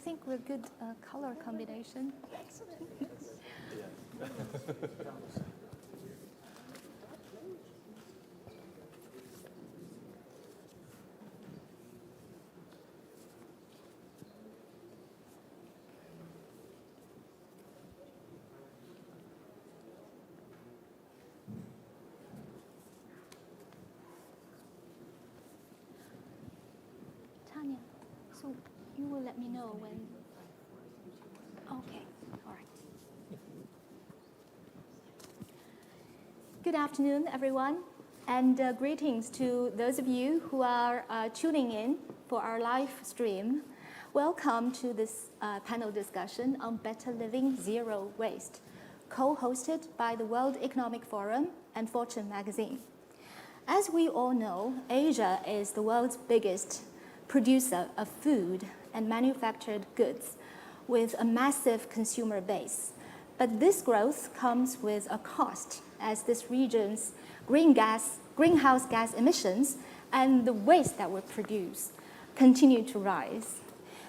think we're good color combination. Tanya, so you will let me know when. Okay, all right. Good afternoon, everyone, and greetings to those of you who are tuning in for our live stream. Welcome to this panel discussion on Better Living, Zero Waste, co-hosted by the World Economic Forum and Fortune magazine. As we all know, Asia is the world's biggest producer of food and manufactured goods with a massive consumer base. But this growth comes with a cost, as this region's greenhouse gas emissions and the waste that we produce continue to rise.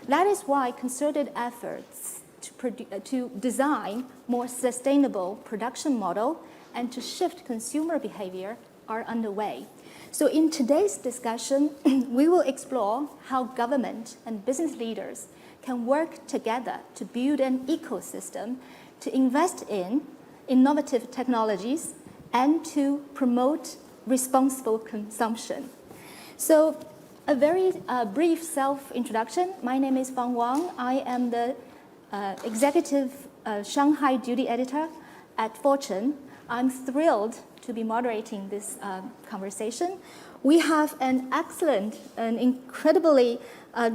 That is why concerted efforts to design more sustainable production model and to shift consumer behavior are underway. So in today's discussion, we will explore how government and business leaders can work together to build an ecosystem to invest in innovative technologies and to promote responsible consumption. So a very brief self-introduction. My name is Fang Wang. I am the executive Shanghai duty editor at Fortune. I'm thrilled to be moderating this conversation. We have an excellent and incredibly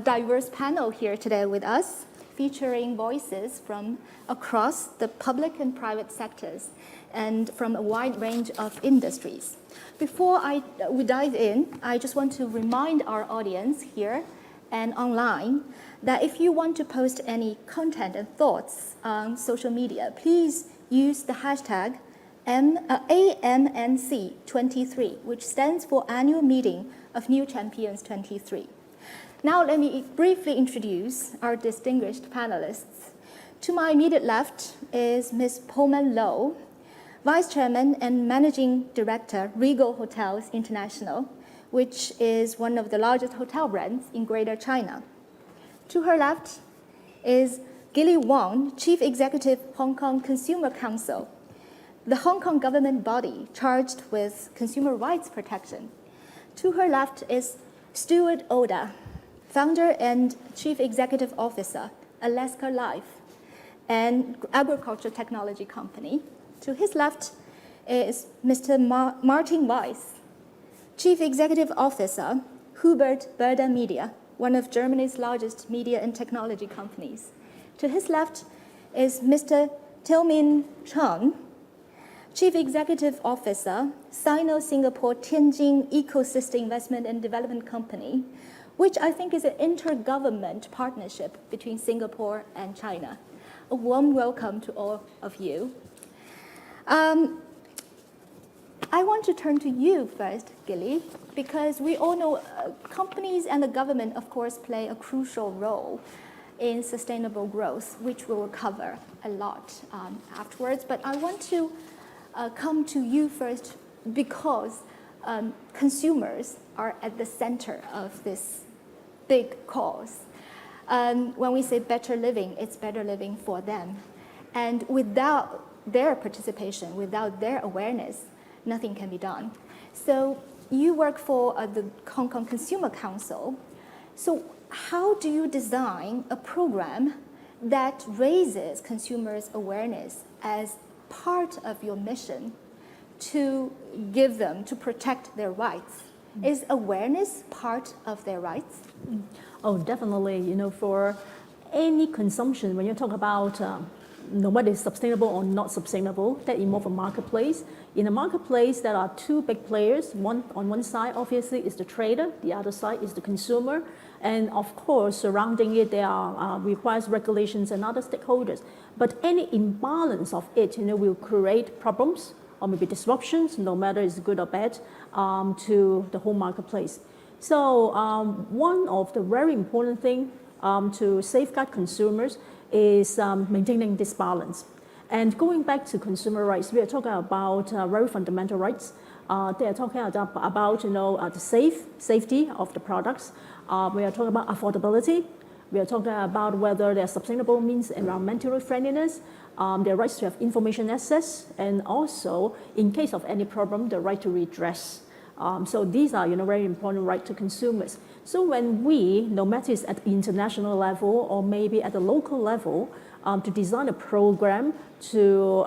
diverse panel here today with us, featuring voices from across the public and private sectors and from a wide range of industries. Before we dive in, I just want to remind our audience here and online that if you want to post any content and thoughts on social media, please use the hashtag AMNC23, which stands for Annual Meeting of New Champions 23. Now let me briefly introduce our distinguished panelists. To my immediate left is Ms. Pullman Low, Vice Chairman and Managing Director, Regal Hotels International, which is one of the largest hotel brands in Greater China. To her left is Gilly Wang, Chief Executive, Hong Kong Consumer Council, the Hong Kong government body charged with consumer rights protection. To her left is Stuart Oda, founder and chief executive officer, Alaska Life, an agriculture technology company. To his left is Mr. Martin Weiss, chief executive officer, Hubert Burda Media, one of Germany's largest media and technology companies. To his left is Mr. Tilmin Chang, Chief Executive Officer, Sino-Singapore Tianjin Ecosystem Investment and Development Company, which I think is an intergovernment partnership between Singapore and China. A warm welcome to all of you. I want to turn to you first, Gilly, because we all know companies and the government, of course, play a crucial role in sustainable growth, which we will cover a lot afterwards. But I want to come to you first because consumers are at the center of this big cause. When we say better living, it's better living for them. And without their participation, without their awareness, nothing can be done. So you work for the Hong Kong Consumer Council. So how do you design a program that raises consumers' awareness as part of your mission to give them, to protect their rights? Is awareness part of their rights? Oh, definitely. You know, for any consumption, when you talk about what is sustainable or not sustainable, that involves a marketplace. In a marketplace, there are two big players. On one side, obviously, is the trader. The other side is the consumer. And of course, surrounding it, there are requires regulations and other stakeholders. But any imbalance of it, will create problems or maybe disruptions, no matter it's good or bad, to the whole marketplace. So one of the very important thing to safeguard consumers is maintaining this balance. And going back to consumer rights, we are talking about very fundamental rights. They are talking about the safety of the products. We are talking about affordability. We are talking about whether there are sustainable means environmental friendliness, their rights to have information access, and also, in case of any problem, the right to redress. So these are very important rights to consumers. So when we, no matter it's at the international level or maybe at the local level, to design a program to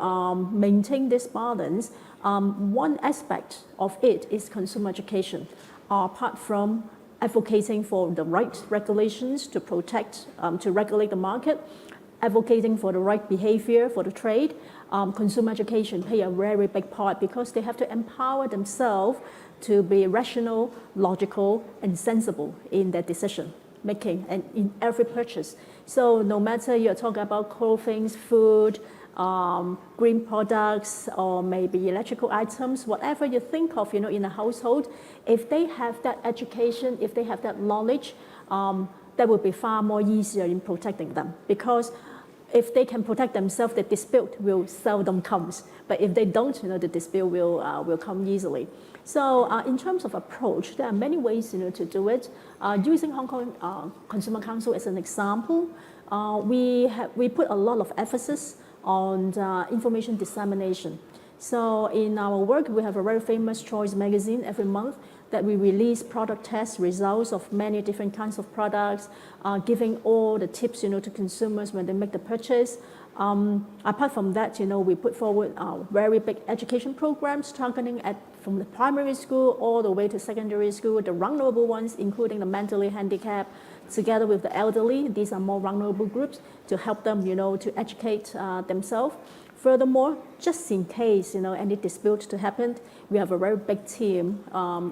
maintain this balance, one aspect of it is consumer education. Apart from advocating for the right regulations to protect, to regulate the market, advocating for the right behavior for the trade, consumer education play a very big part because they have to empower themselves to be rational, logical, and sensible in their decision making and in every purchase. So no matter you're talking about clothing, food, green products, or maybe electrical items, whatever you think of, in a household, if they have that education, if they have that knowledge, that will be far more easier in protecting them. Because if they can protect themselves, the dispute will seldom comes. But if they don't, the dispute will come easily. So in terms of approach, there are many ways to do it. Using Hong Kong Consumer Council as an example, we put a lot of emphasis on information dissemination. So in our work, we have a very famous Choice magazine every month that we release product test results of many different kinds of products, giving all the tips to consumers when they make the purchase. Apart from that, we put forward very big education programs targeting from the primary school all the way to secondary school, the vulnerable ones, including the mentally handicapped, together with the elderly. These are more vulnerable groups to help them, to educate themselves. Furthermore, just in case, any dispute to happen, we have a very big team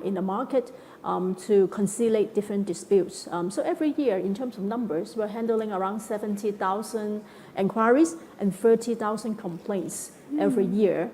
in the market to conciliate different disputes. So every year, in terms of numbers, we're handling around 70,000 inquiries and 30,000 complaints every year,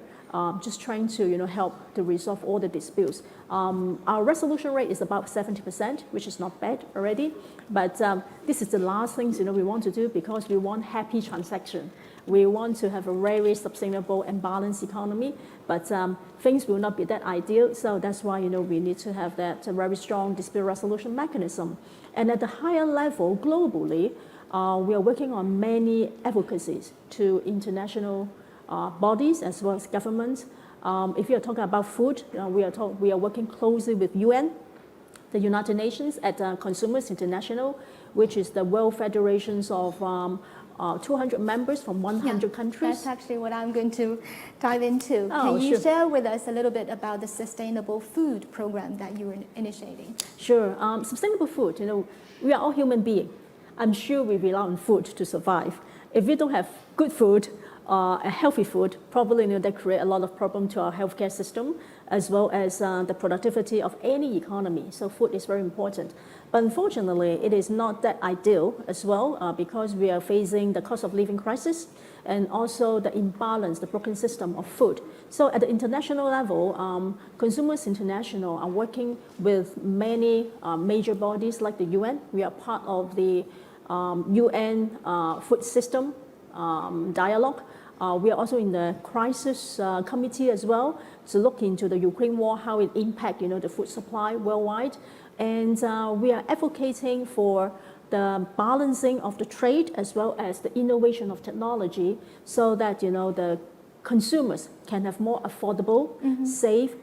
just trying to, help to resolve all the disputes. Our resolution rate is about 70%, which is not bad already. But this is the last things, we want to do because we want happy transaction. We want to have a very sustainable and balanced economy, but things will not be that ideal. So that's why, we need to have that very strong dispute resolution mechanism. And at the higher level, globally, we are working on many advocacies to international bodies as well as governments. If you are talking about food, we are working closely with UN, the United Nations, at Consumers International, which is the World Federations of 200 members from 100 countries. That's actually what I'm going to dive into. Oh, Can you sure. share with us a little bit about the sustainable food program that you were initiating? Sure. Sustainable food, we are all human beings. I'm sure we rely on food to survive. If we don't have good food, a healthy food, probably that create a lot of problem to our healthcare system, as well as the productivity of any economy. So food is very important. But unfortunately, it is not that ideal as well because we are facing the cost of living crisis and also the imbalance, the broken system of food. So at the international level, Consumers International are working with many major bodies like the UN. We are part of the UN food system dialogue. We are also in the crisis committee as well to look into the Ukraine war, how it impacts the food supply worldwide. And we are advocating for the balancing of the trade as well as the innovation of technology so that the consumers can have more affordable, safe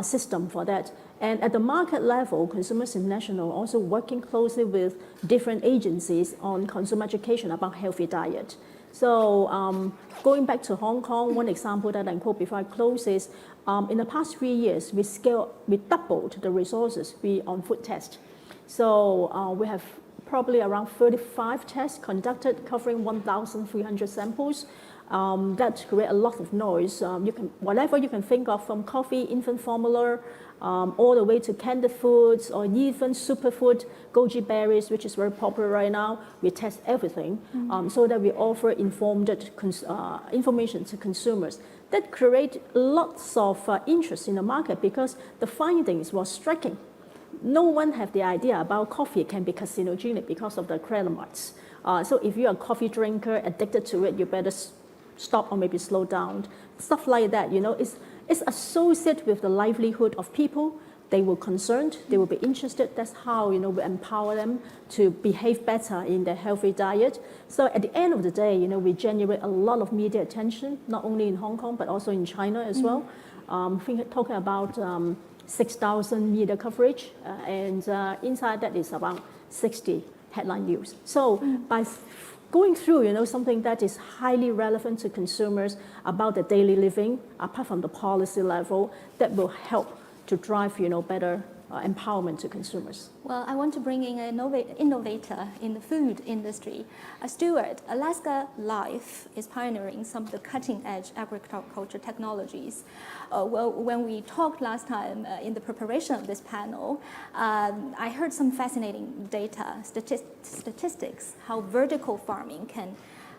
system for that. And at the market level, Consumers International also working closely with different agencies on consumer education about healthy diet. So going back to Hong Kong, one example that I quote before I close is, in the past 3 years, we doubled the resources on food tests. So we have probably around 35 tests conducted covering 1,300 samples. That create a lot of noise. Whatever you can think of, from coffee, infant formula, all the way to canned foods or even superfood, goji berries, which is very popular right now. We test everything so that we offer informed information to consumers. That create lots of interest in the market because the findings were striking. no one have the idea about coffee can be carcinogenic because of the acrylamides. So if you're a coffee drinker, addicted to it, you better stop or maybe slow down. Stuff like that, it's associated with the livelihood of people. They were concerned, they will be interested. That's how, we empower them to behave better in their healthy diet. So at the end of the day, we generate a lot of media attention, not only in Hong Kong, but also in China as well. Talking about 6,000 media coverage, and inside that is about 60 headline news. So by going through, something that is highly relevant to consumers about their daily living, apart from the policy level, that will help to drive, better empowerment to consumers. Well, I want to bring in an innovator in the food industry. Stuart, Alaska Life is pioneering some of the cutting-edge agriculture technologies. Well, when we talked last time in the preparation of this panel, I heard some fascinating data, statistics, how vertical farming can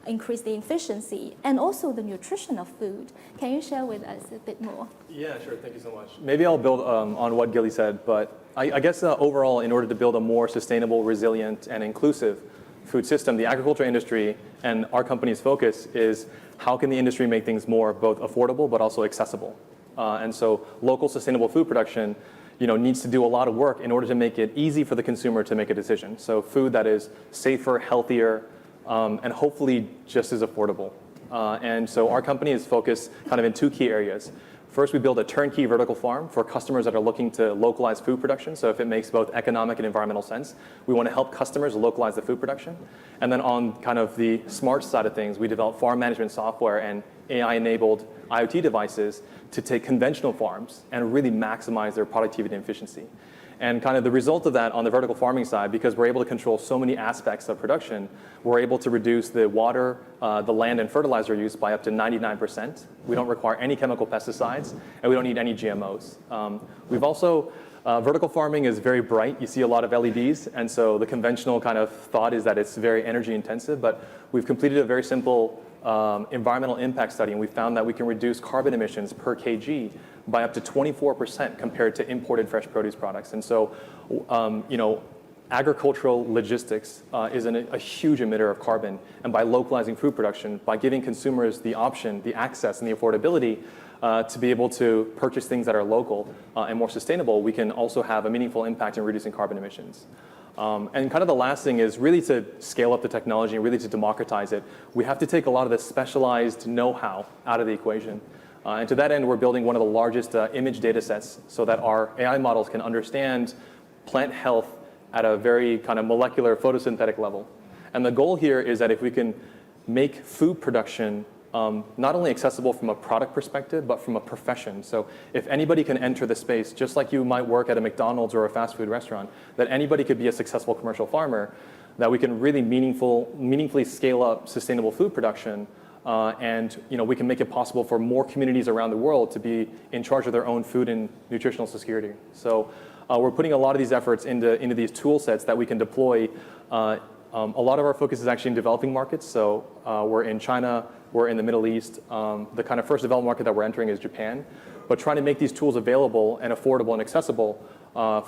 increase the efficiency and also the nutrition of food. Can you share with us a bit more? Yeah, sure. Thank you so much. Maybe I'll build on what Gilly said, but I guess overall, in order to build a more sustainable, resilient, and inclusive food system, the agriculture industry and our company's focus is how can the industry make things more both affordable but also accessible. And so local sustainable food production needs to do a lot of work in order to make it easy for the consumer to make a decision. So food that is safer, healthier, and hopefully just as affordable. And so our company is focused kind of in two key areas. First, we build a turnkey vertical farm for customers that are looking to localize food production. So if it makes both economic and environmental sense, we want to help customers localize the food production. And then on kind of the smart side of things, we develop farm management software and AI-enabled IoT devices to take conventional farms and really maximize their productivity and efficiency. And kind of the result of that on the vertical farming side, because we're able to control so many aspects of production, we're able to reduce the water, the land, and fertilizer use by up to 99%. We don't require any chemical pesticides, and we don't need any GMOs. We've also, vertical farming is very bright. You see a lot of LEDs, and so the conventional kind of thought is that it's very energy intensive, but we've completed a very simple environmental impact study, and we found that we can reduce carbon emissions per kg by up to 24% compared to imported fresh produce products. And so, agricultural logistics is a huge emitter of carbon. And by localizing food production, by giving consumers the option, the access, and the affordability to be able to purchase things that are local and more sustainable, we can also have a meaningful impact in reducing carbon emissions. And kind of the last thing is really to scale up the technology and really to democratize it. We have to take a lot of the specialized know-how out of the equation. And to that end, we're building one of the largest image data sets so that our AI models can understand plant health at a very kind of molecular photosynthetic level. And the goal here is that if we can make food production not only accessible from a product perspective, but from a profession. So if anybody can enter the space, just like you might work at a McDonald's or a fast food restaurant, that anybody could be a successful commercial farmer, that we can really meaningfully scale up sustainable food production. And we can make it possible for more communities around the world to be in charge of their own food and nutritional security. So we're putting a lot of these efforts into these tool sets that we can deploy. A lot of our focus is actually in developing markets. So we're in China, we're in the Middle East. The kind of first developed market that we're entering is Japan. But trying to make these tools available and affordable and accessible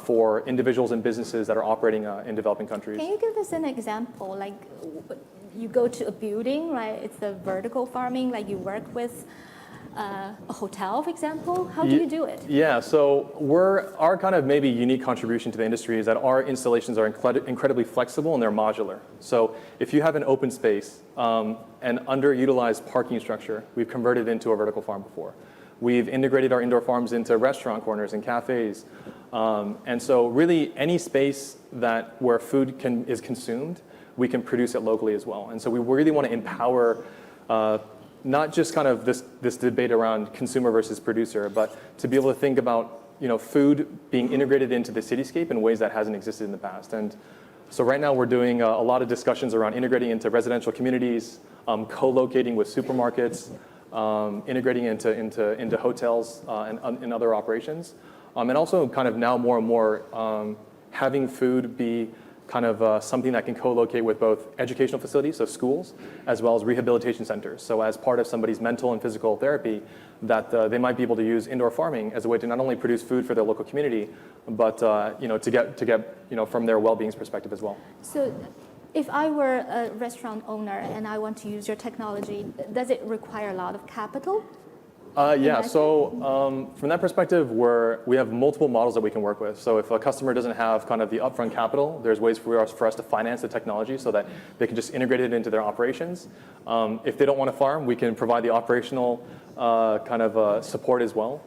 for individuals and businesses that are operating in developing countries. Can you give us an example? Like you go to a building, right? It's the vertical farming, like you work with a hotel, for example. How do you do it? Yeah, so our kind of maybe unique contribution to the industry is that our installations are incredibly flexible and they're modular. So if you have an open space, an underutilized parking structure, we've converted into a vertical farm before. We've integrated our indoor farms into restaurant corners and cafes. And so really any space where food is consumed, we can produce it locally as well. And so we really want to empower not just kind of this debate around consumer versus producer, but to be able to think about food being integrated into the cityscape in ways that hasn't existed in the past. And so right now we're doing a lot of discussions around integrating into residential communities, co-locating with supermarkets, integrating into hotels and other operations, and also kind of now more and more having food be kind of something that can co-locate with both educational facilities, so schools, as well as rehabilitation centers. So as part of somebody's mental and physical therapy, that they might be able to use indoor farming as a way to not only produce food for their local community, but to get from their well-being perspective as well. So if I were a restaurant owner and I want to use your technology, does it require a lot of capital? Yeah, so from that perspective, we have multiple models that we can work with. So if a customer doesn't have kind of the upfront capital, there's ways for us to finance the technology so that they can just integrate it into their operations. If they don't want to farm, we can provide the operational kind of support as well.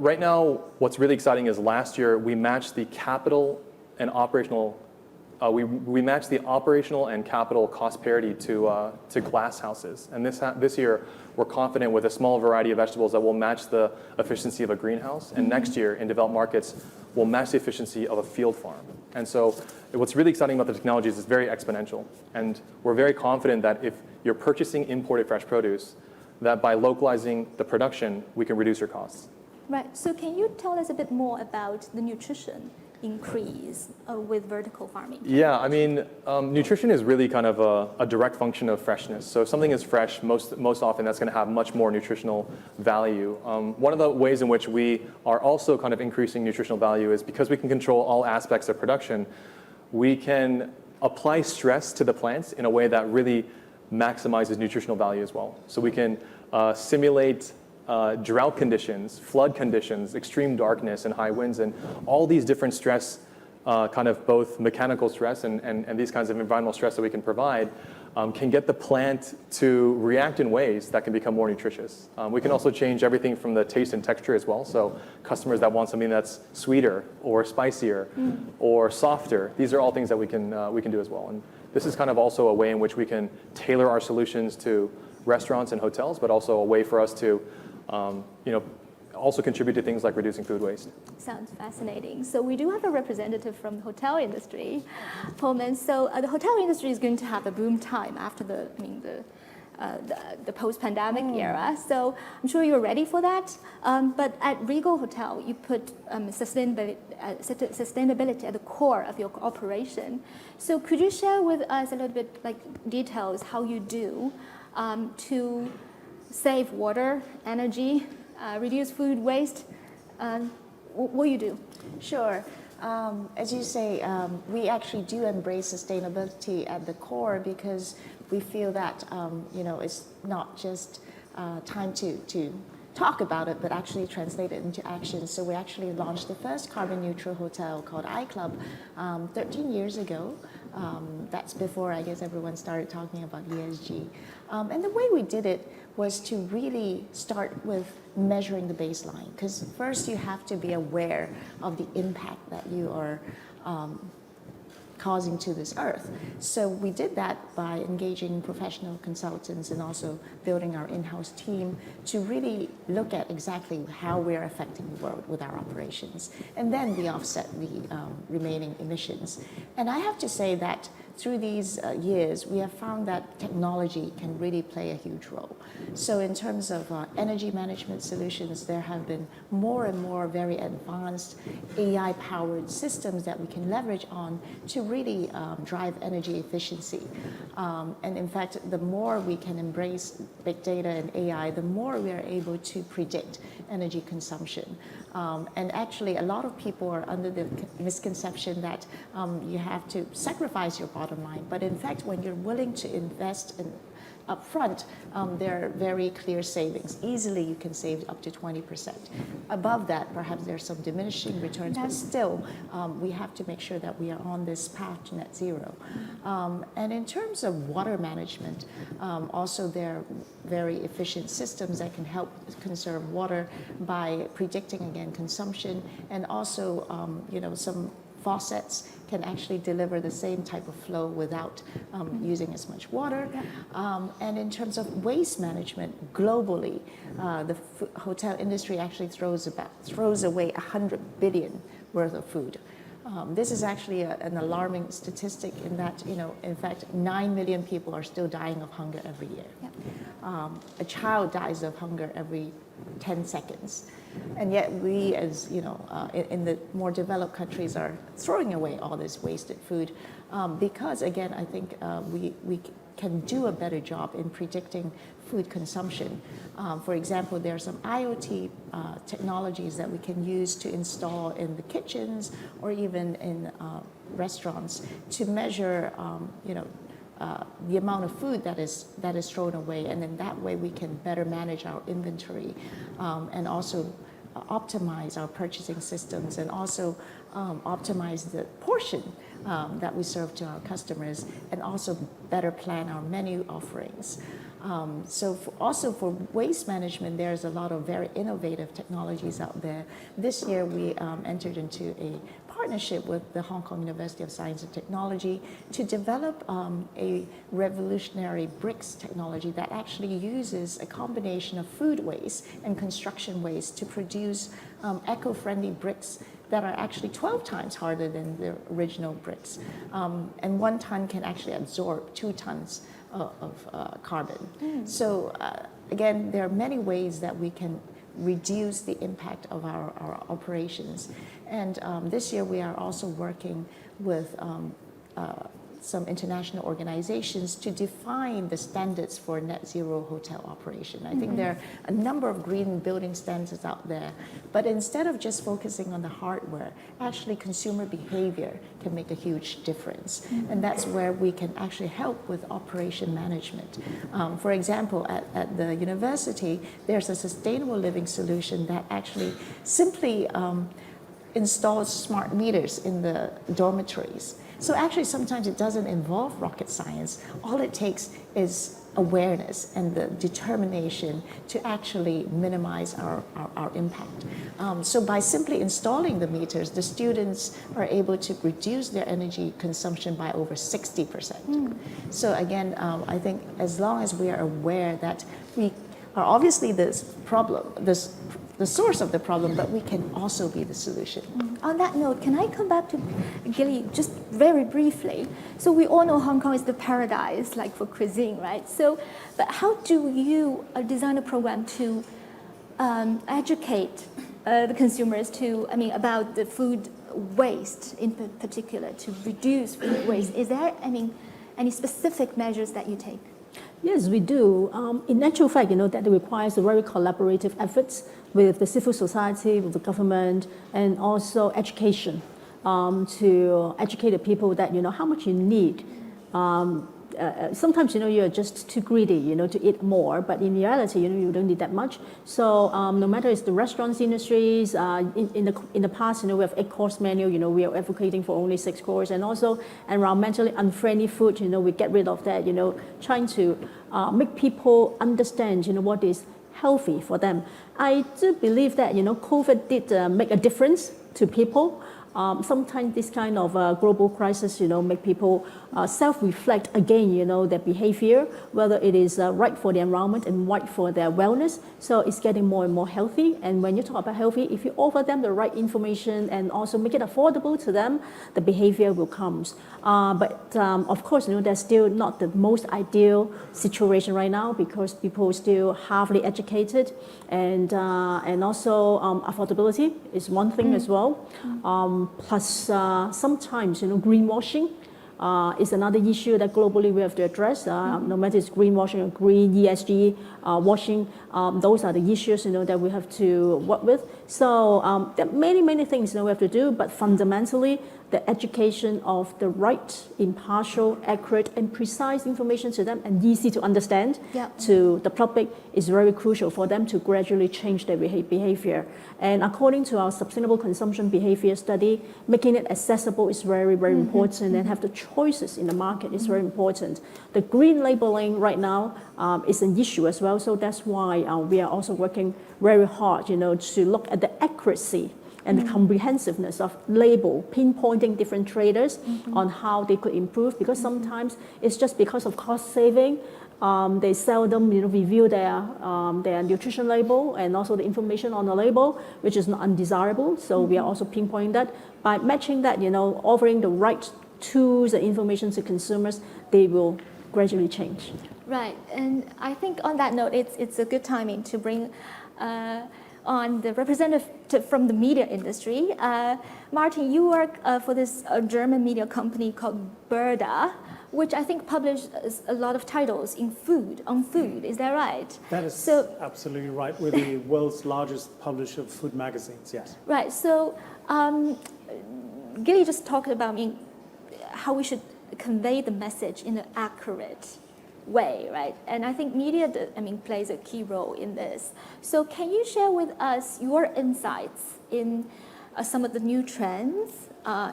Right now, what's really exciting is last year we matched the capital and operational. We matched the operational and capital cost parity to glass houses, and this year we're confident with a small variety of vegetables that will match the efficiency of a greenhouse, and next year in developed markets will match the efficiency of a field farm. And so what's really exciting about the technology is it's very exponential, and we're very confident that if you're purchasing imported fresh produce, that by localizing the production, we can reduce your costs. Right, so can you tell us a bit more about the nutrition increase with vertical farming? Yeah, I mean, nutrition is really kind of a direct function of freshness. So if something is fresh, most often that's going to have much more nutritional value. One of the ways in which we are also kind of increasing nutritional value is because we can control all aspects of production, we can apply stress to the plants in a way that really maximizes nutritional value as well. So we can simulate drought conditions, flood conditions, extreme darkness and high winds, and all these different stress, kind of both mechanical stress and these kinds of environmental stress that we can provide, can get the plant to react in ways that can become more nutritious. We can also change everything from the taste and texture as well. So customers that want something that's sweeter or spicier or softer, these are all things that we can do as well. And this is kind of also a way in which we can tailor our solutions to restaurants and hotels, but also a way for us to also contribute to things like reducing food waste. Sounds fascinating. So we do have a representative from the hotel industry, Pullman. So the hotel industry is going to have a boom time after the post-pandemic era. So I'm sure you're ready for that. But at Regal Hotel, you put sustainability at the core of your operation. So could you share with us a little bit details how you do to save water, energy, reduce food waste? What do you do? Sure. As you say, we actually do embrace sustainability at the core because we feel that it's not just time to talk about it, but actually translate it into action. So we actually launched the first carbon neutral hotel called iClub 13 years ago. That's before, I guess, everyone started talking about ESG. And the way we did it was to really start with measuring the baseline, because first you have to be aware of the impact that you are causing to this earth. So we did that by engaging professional consultants and also building our in-house team to really look at exactly how we're affecting the world with our operations. And then we offset the remaining emissions. And I have to say that through these years, we have found that technology can really play a huge role. So in terms of energy management solutions, there have been more and more very advanced AI-powered systems that we can leverage on to really drive energy efficiency. And in fact, the more we can embrace big data and AI, the more we are able to predict energy consumption. And actually, a lot of people are under the misconception that you have to sacrifice your bottom line. But in fact, when you're willing to invest in upfront, there are very clear savings. Easily, you can save up to 20%. Above that, perhaps there's some diminishing returns, but still, we have to make sure that we are on this path to net zero. And in terms of water management, also there are very efficient systems that can help conserve water by predicting, again, consumption, and also, some faucets can actually deliver the same type of flow without using as much water. And in terms of waste management, globally, the hotel industry actually throws away 100 billion worth of food. This is actually an alarming statistic in that, in fact, 9 million people are still dying of hunger every year. Yep. a child dies of hunger every 10 seconds. And yet we, as you know, in the more developed countries, are throwing away all this wasted food because, again, I think we can do a better job in predicting food consumption. For example, there are some IoT technologies that we can use to install in the kitchens or even in restaurants to measure, the amount of food that is thrown away, and in that way we can better manage our inventory and also optimize our purchasing systems and also optimize the portion that we serve to our customers and also better plan our menu offerings. Also for waste management, there's a lot of very innovative technologies out there. This year we entered into a partnership with the Hong Kong University of Science and Technology to develop a revolutionary bricks technology that actually uses a combination of food waste and construction waste to produce eco-friendly bricks that are actually 12 times harder than the original bricks. And 1 ton can actually absorb 2 tons of carbon. So again, there are many ways that we can reduce the impact of our operations. And this year we are also working with some international organizations to define the standards for net zero hotel operation. I think there are a number of green building standards out there, but instead of just focusing on the hardware, actually consumer behavior can make a huge difference. And that's where we can actually help with operation management. For example, at the university, there's a sustainable living solution that actually simply installs smart meters in the dormitories. So actually sometimes it doesn't involve rocket science. All it takes is awareness and the determination to actually minimize our impact. So by simply installing the meters, the students are able to reduce their energy consumption by over 60%. So again, I think as long as we are aware that we are obviously the source of the problem, but we can also be the solution. On that note, can I come back to Gilly just very briefly? So we all know Hong Kong is the paradise, like for cuisine, right? So, but how do you design a program to educate the consumers about the food waste in particular, to reduce food waste? Is there, any specific measures that you take? Yes, we do. In actual fact, that requires a very collaborative efforts with the civil society, with the government, and also education to educate the people that, how much you need. Sometimes, you're just too greedy, to eat more, but in reality, you don't need that much. So no matter it's the restaurants industries, in the past, we have 8-course menu, we are advocating for only 6 course, and also environmentally unfriendly food, we get rid of that, trying to make people understand, what is healthy for them. I do believe that, COVID did make a difference to people. Sometimes this kind of global crisis, make people self-reflect again, their behavior, whether it is right for the environment and right for their wellness. So it's getting more and more healthy. And when you talk about healthy, if you offer them the right information and also make it affordable to them, the behavior will come. But of course, that's still not the most ideal situation right now because people are still hardly educated, and also affordability is one thing as well. Plus, sometimes, greenwashing is another issue that globally we have to address. No matter it's greenwashing or green ESG washing, those are the issues, that we have to work with. So there are many, many things we have to do, but fundamentally, the education of the right, impartial, accurate, and precise information to them and easy to understand to the public is very crucial for them to gradually change their behavior. And according to our sustainable consumption behavior study, making it accessible is very, very important, and have the choices in the market is very important. The green labeling right now is an issue as well, so that's why we are also working very hard, to look at the accuracy and the comprehensiveness of label, pinpointing different traders on how they could improve, because sometimes it's just because of cost saving. They seldom review their nutrition label and also the information on the label, which is not undesirable. So we are also pinpointing that. By matching that, offering the right tools and information to consumers, they will gradually change. Right, and I think on that note, it's a good timing to bring on the representative from the media industry. Martin, you work for this German media company called Berda, which I think publishes a lot of titles on food. Is that right? That is absolutely right. We're the world's largest publisher of food magazines, yes. Right, so Gilly just talked about how we should convey the message in an accurate way, right? And I think media, plays a key role in this. So can you share with us your insights in some of the new trends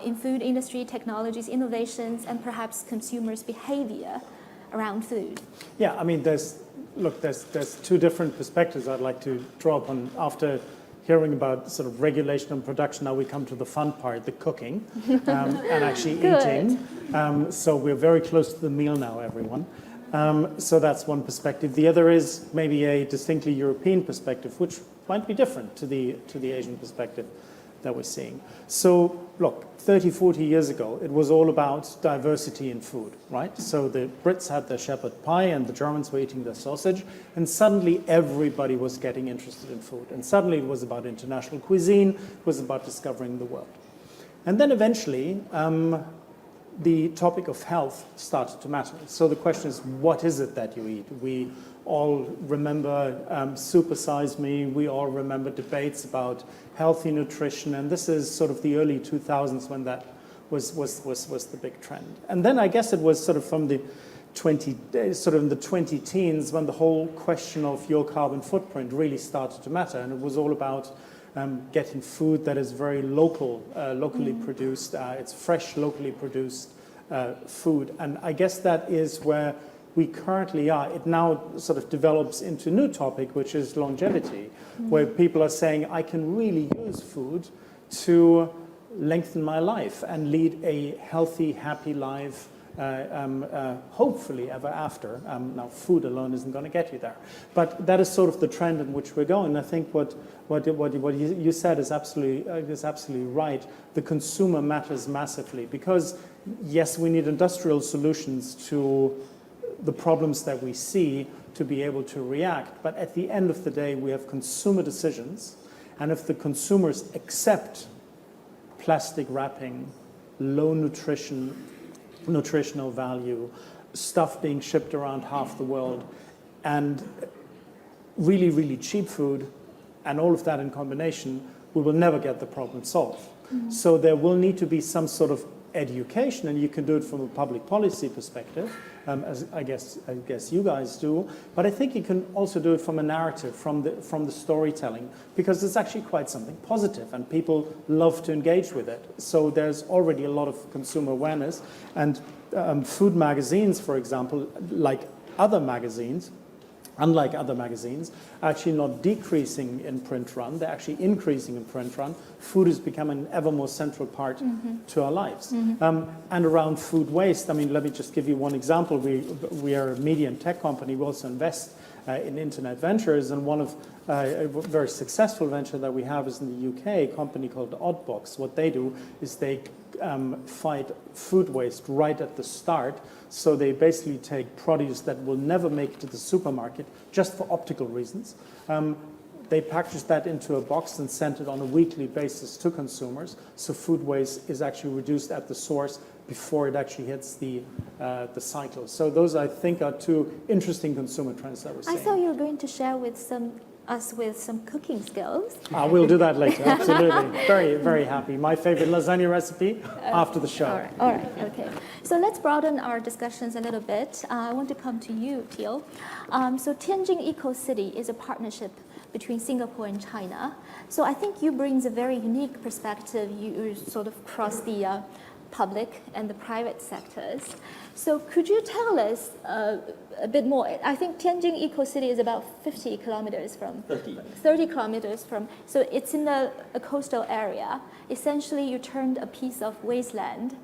in food industry, technologies, innovations, and perhaps consumers' behavior around food? Yeah, there's two different perspectives I'd like to draw upon after hearing about sort of regulation and production. Now we come to the fun part, the cooking, and actually eating. So we're very close to the meal now, everyone. So that's one perspective. The other is maybe a distinctly European perspective, which might be different to the Asian perspective that we're seeing. So look, 30, 40 years ago, it was all about diversity in food, right? So the Brits had their shepherd pie and the Germans were eating their sausage, and suddenly everybody was getting interested in food. And suddenly it was about international cuisine, it was about discovering the world. And then eventually, the topic of health started to matter. So the question is, what is it that you eat? We all remember Super Size Me. We all remember debates about healthy nutrition. And this is sort of the early 2000s when that was the big trend. And then I guess it was sort of from the 20 teens when the whole question of your carbon footprint really started to matter. And it was all about getting food that is very locally produced. It's fresh, locally produced food. And I guess that is where we currently are. It now sort of develops into a new topic, which is longevity, where people are saying, I can really use food to lengthen my life and lead a healthy, happy life, hopefully ever after. Now, food alone isn't going to get you there. But that is sort of the trend in which we're going. I think what you said is absolutely right. The consumer matters massively because, yes, we need industrial solutions to the problems that we see to be able to react. But at the end of the day, we have consumer decisions. And if the consumers accept plastic wrapping, low nutritional value, stuff being shipped around half the world, and really, really cheap food, and all of that in combination, we will never get the problem solved. So there will need to be some sort of education, and you can do it from a public policy perspective, as I guess you guys do. But I think you can also do it from a narrative, from the storytelling, because it's actually quite something positive, and people love to engage with it. So there's already a lot of consumer awareness, and food magazines, for example, unlike other magazines, are actually not decreasing in print run, they're actually increasing in print run. Food has become an ever more central part to our lives. And around food waste, let me just give you one example. We are a media and tech company. We also invest in internet ventures, and one of a very successful venture that we have is in the UK, a company called Oddbox. What they do is they fight food waste right at the start. So they basically take produce that will never make it to the supermarket just for optical reasons. They package that into a box and send it on a weekly basis to consumers. So food waste is actually reduced at the source before it actually hits the cycle. So those, I think, are two interesting consumer trends that we're seeing. I thought you were going to share with us with some cooking skills. We'll do that later, absolutely. Very, very happy. My favorite lasagna recipe after the show. All right, okay. So let's broaden our discussions a little bit. I want to come to you, Teal. So Tianjin Eco-City is a partnership between Singapore and China. So I think you brings a very unique perspective. You sort of cross the public and the private sectors. So could you tell us a bit more? I think Tianjin Eco-City is about 50 kilometers from... 30 kilometers from... So it's in a coastal area. Essentially, you turned a piece of wasteland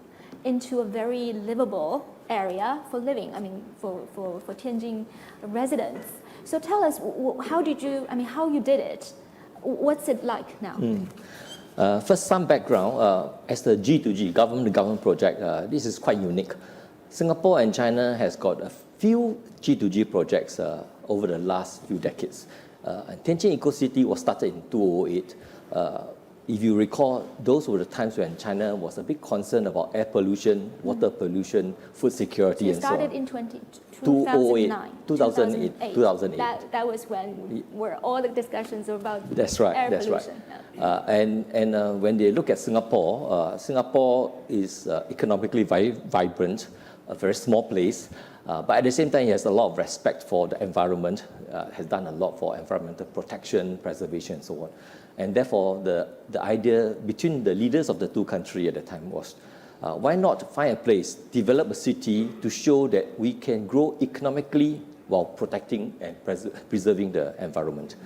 into a very livable area for living, for Tianjin residents. So tell us, how you did it? What's it like now? First, some background. As the G2G, government-to-government project, this is quite unique. Singapore and China has got a few G2G projects over the last few decades. Tianjin Eco-City was started in 2008. If you recall, those were the times when China was a bit concerned about air pollution, water pollution, food security, You and so on. started in 2009. 2008. That was when where all the discussions were about That's right. air That's pollution. right. And when they look at Singapore, Singapore is economically very vibrant, a very small place, but at the same time, it has a lot of respect for the environment, has done a lot for environmental protection, preservation, and so on. And therefore, the idea between the leaders of the two countries at the time was, why not find a place, develop a city to show that we can grow economically while protecting and preserving the environment.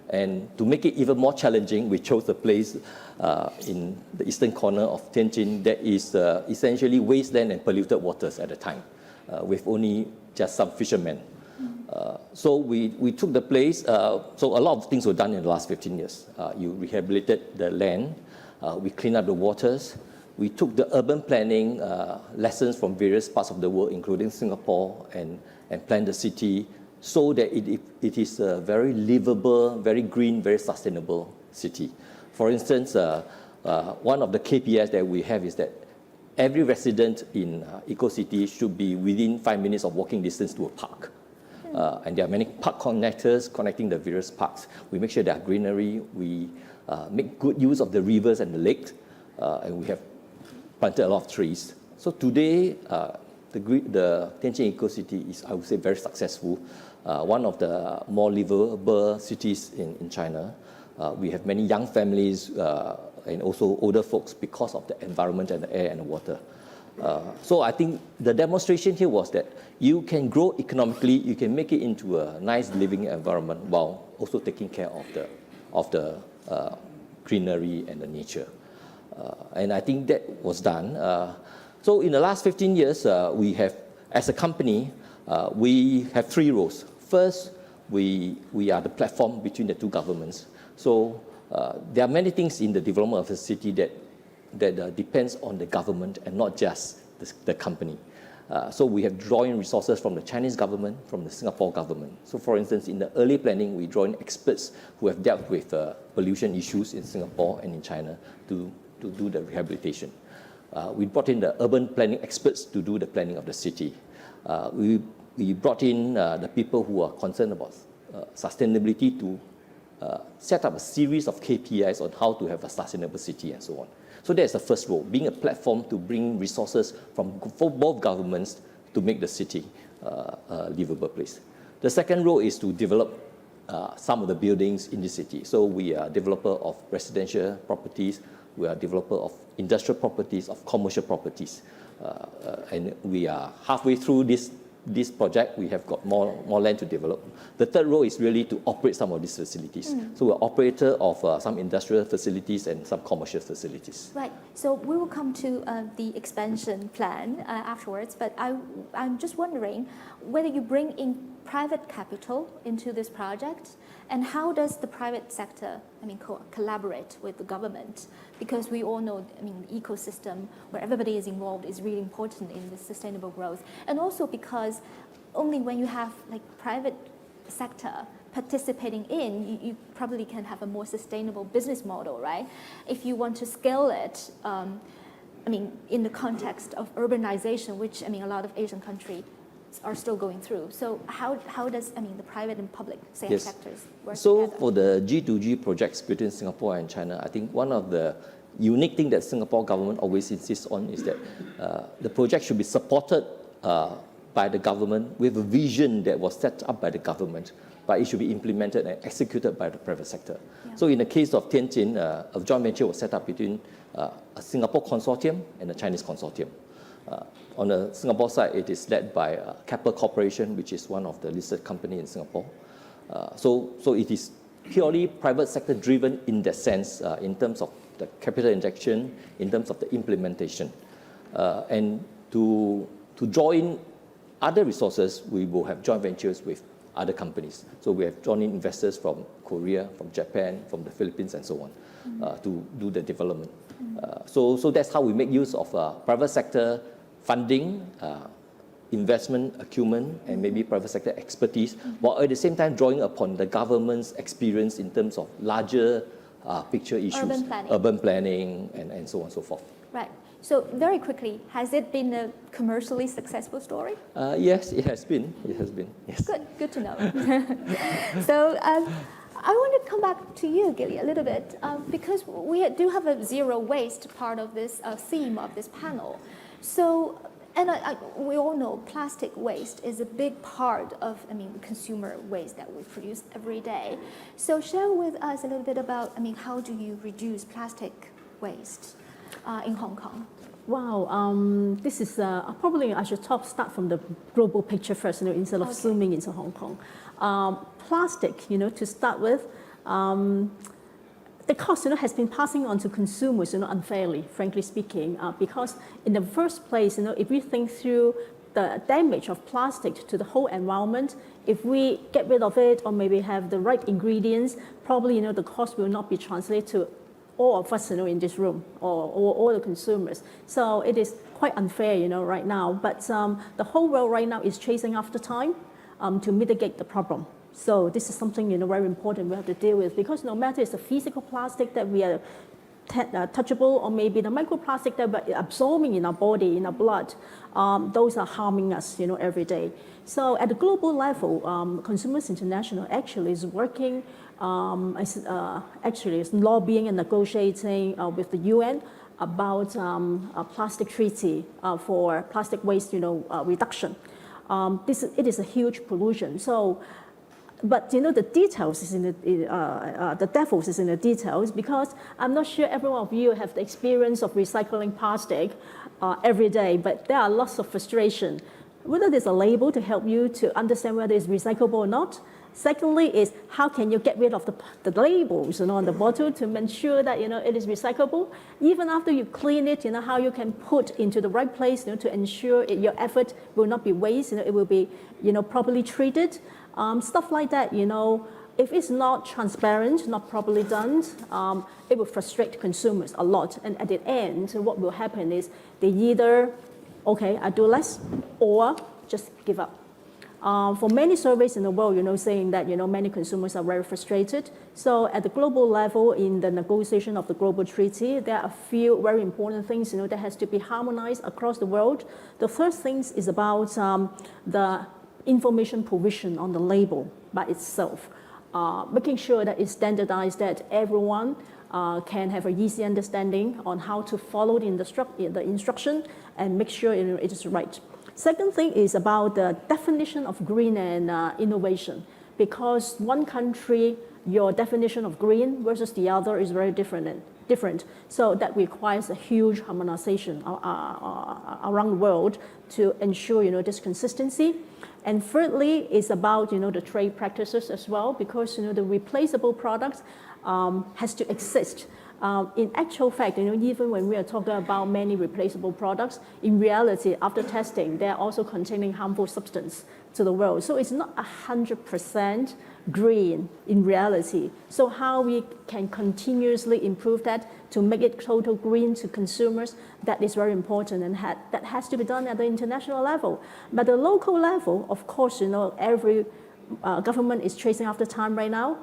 And to make it even more challenging, we chose a place in the eastern corner of Tianjin that is essentially wasteland and polluted waters at the time, with only just some fishermen. So we took the place, so a lot of things were done in the last 15 years. You rehabilitated the land, we cleaned up the waters, we took the urban planning lessons from various parts of the world, including Singapore, and planned the city so that it is a very livable, very green, very sustainable city. For instance, one of the KPIs that we have is that every resident in Eco-City should be within 5 minutes of walking distance to a park. And there are many park connectors connecting the various parks. We make sure there are greenery, we make good use of the rivers and the lakes, and we have planted a lot of trees. So today, the Tianjin Eco-City is, I would say, very successful. One of the more livable cities in China. We have many young families and also older folks because of the environment and the air and the water. So I think the demonstration here was that you can grow economically, you can make it into a nice living environment while also taking care of the greenery and the nature. And I think that was done. So in the last 15 years, we have, as a company, we have 3 roles. First, we are the platform between the two governments. So there are many things in the development of the city that depends on the government and not just the company. So we have drawn resources from the Chinese government, from the Singapore government. So for instance, in the early planning, we draw in experts who have dealt with pollution issues in Singapore and in China to do the rehabilitation. We brought in the urban planning experts to do the planning of the city. We brought in the people who are concerned about sustainability to set up a series of KPIs on how to have a sustainable city and so on. So that's the first role, being a platform to bring resources for both governments to make the city a livable place. The second role is to develop some of the buildings in the city. So we are a developer of residential properties, we are a developer of industrial properties, of commercial properties. And we are halfway through this project, we have got more land to develop. The third role is really to operate some of these facilities. So we're operator of some industrial facilities and some commercial facilities. Right. So we will come to the expansion plan afterwards, but I'm just wondering whether you bring in private capital into this project, and how does the private sector, collaborate with the government? Because we all know, the ecosystem where everybody is involved is really important in the sustainable growth. And also because only when you have private sector participating in, you probably can have a more sustainable business model, right? If you want to scale it, in the context of urbanization, which a lot of Asian countries are still going through. So how does the private and public sectors work so together? For the G2G projects between Singapore and China, I think one of the unique things that Singapore government always insists on is that the project should be supported by the government with a vision that was set up by the government, but it should be implemented and executed by the private sector. Yeah. So in the case of Tianjin, a joint venture was set up between a Singapore consortium and a Chinese consortium. On the Singapore side, it is led by Keppel Corporation, which is one of the listed companies in Singapore. So it is purely private sector driven in that sense, in terms of the capital injection, in terms of the implementation. And to draw in other resources, we will have joint ventures with other companies. So we have drawn in investors from Korea, from Japan, from the Philippines, and so on, to do the development. So that's how we make use of private sector funding, investment acumen and maybe private sector expertise, while at the same time drawing upon the government's experience in terms of larger picture issues, urban planning and so on and so forth. Right. So very quickly, has it been a commercially successful story? Yes, it has been. It has been. Yes. Good to know. So I want to come back to you, Gilly, a little bit, because we do have a zero waste part of this theme of this panel. So, and we all know plastic waste is a big part of, consumer waste that we produce every day. So share with us a little bit about, how do you reduce plastic waste in Hong Kong? Wow, this is probably I should start from the global picture first, instead of zooming into Hong Kong. Plastic, to start with, the cost, has been passing on to consumers, unfairly, frankly speaking, because in the first place, if we think through the damage of plastic to the whole environment, if we get rid of it or maybe have the right ingredients, probably, the cost will not be translated to all of us, in this room, or all the consumers. So it is quite unfair, right now. But the whole world right now is chasing after time to mitigate the problem. So this is something, very important we have to deal with, because no matter it's the physical plastic that we are touchable, or maybe the microplastic that we're absorbing in our body, in our blood, those are harming us, every day. So at the global level, Consumers International actually is working, actually is lobbying and negotiating with the UN about a plastic treaty for plastic waste, reduction. It is a huge pollution. So, but the details is in the devils is in the details, because I'm not sure every one of you have the experience of recycling plastic every day, but there are lots of frustration. Whether there's a label to help you to understand whether it's recyclable or not. Secondly is how can you get rid of the labels on the bottle to make sure that it is recyclable. Even after you clean it, how you can put into the right place to ensure your effort will not be waste, it will be properly treated. Stuff like that, if it's not transparent, not properly done, it will frustrate consumers a lot. And at the end, what will happen is they either, okay, I do less, or just give up. For many surveys in the world, saying that, many consumers are very frustrated. So at the global level, in the negotiation of the global treaty, there are a few very important things, that has to be harmonized across the world. The first thing is about the information provision on the label by itself, making sure that it's standardized, that everyone can have an easy understanding on how to follow the instruction and make sure it is right. Second thing is about the definition of green and innovation, because one country, your definition of green versus the other is very different. So that requires a huge harmonization around the world to ensure this consistency. And thirdly is about the trade practices as well, because the replaceable products has to exist. In actual fact, even when we are talking about many replaceable products, in reality, after testing, they are also containing harmful substance to the world. So it's not 100% green in reality. So how we can continuously improve that to make it total green to consumers, that is very important, and that has to be done at the international level. But the local level, of course, every government is chasing after time right now.